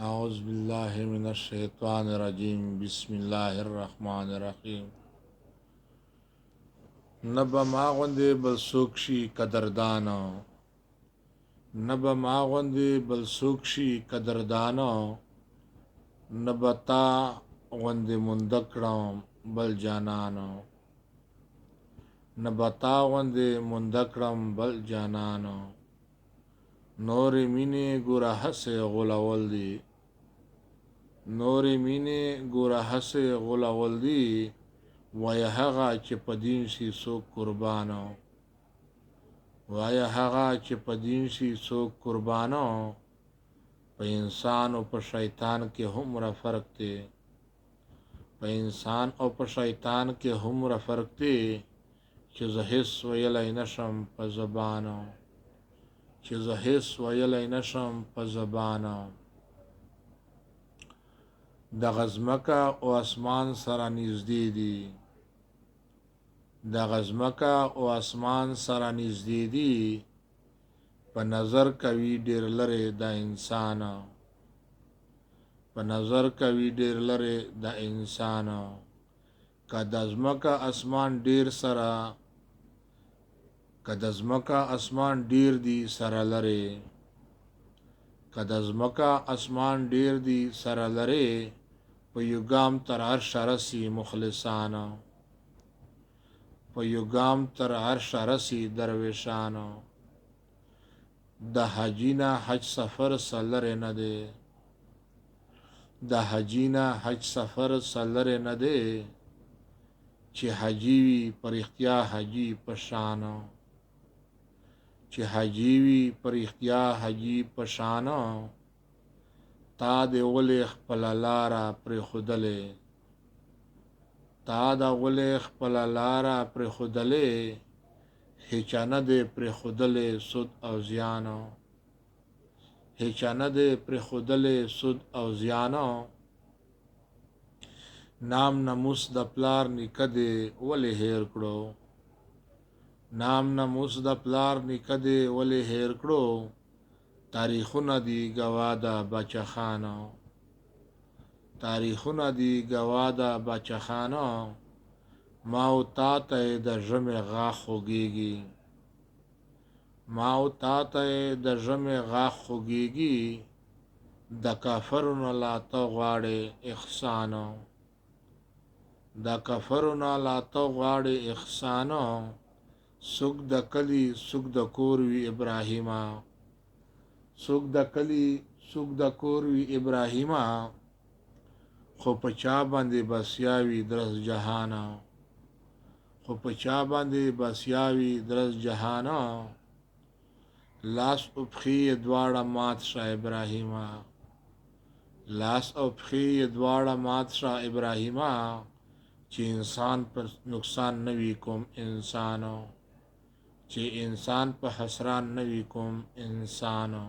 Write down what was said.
أعوذ بالله من الشيطان الرجيم بسم الله الرحمن الرحيم. نبا ما غوندې بل څوک شي قدردانه، نبا ما غوندې بل څوک شي قدردانه، نبا تا غوندې مونده کړم بل جانانه، نبا تا غوندې مونده کړم بل جانانه. نورې مینې ګوره هسې غولول دي، نورې مینې ګوره هسې غولول دي، وایه هغه چې په دین شي څوک قربانه، وایه هغه چې په دین شي څوک قربانه. په انسان او په شیطان کې هومره فرق دی، په انسان او په شیطان کې هومره فرق دی چې زه هېڅ ویلی نشم په زبانه، چې زه هېڅ ویلی نشم په زبانه. دغه ځمکه او اسمان سره نږدې دي، دغه ځمکه او اسمان سره نږدې دي، په نظر کوي ډېر لرې د انسان، په نظر کوي ډېر لرې د انسان. که د ځمکه اسمان ډېر سره، که د ځمکه اسمان ډېر دي سره لرې، که د ځمکه اسمان ډېر دي سره لرې، په یو ګام تر عرشه رسي مخلصانه، په یو ګام تر عرشه رسي درویشانه. د حجي نه حج سفر څه لرې نه دی، د حجي نه حج سفر څه لرې نه دی، چې حجي وي په رښتیا حجي په شانه، چې حجي وي په رښتیا حجي په شانه. تا دې ولې خپله لاره پرېښودلې، تا د ولې خپله لاره پرېښودلې، هیچا نه دې پرېښودلې سود او زیانه، هیچا نه دې پرېښودلې سود او زیانه. نام ناموس د پلار نیکه دې ولې هېر کړو، نام ناموس د پلار نیکه دې ولې هېر کړو، تاریخونه دي ګواه د باچخانه، تاریخونه دي ګواه د باچخانه. ما او تا ته د ژمي غاښ خوږېږي، ما او تا ته د ژمي غاښ خوږېږي، د کافرو نه لا ته غواړې احسانه، د کافرو نه لا ته غواړې احسانه. څوک د کلي څوک د کور وي ابراهیمه، څوک د کلي څوک د کور وي ابراهیمه، خو په چا باندې بسیا وي درس جهانه، خو په چا باندې بسیا وي درس جهانه. لاس او پښې یې دواړه مات شه ابراهیمه، لاس او پښې یې دواړه مات شه ابراهیمه، چې انسان پر نقصان نه وي کوم انسانو، چې انسان په حسران نه وي کوم انسانو.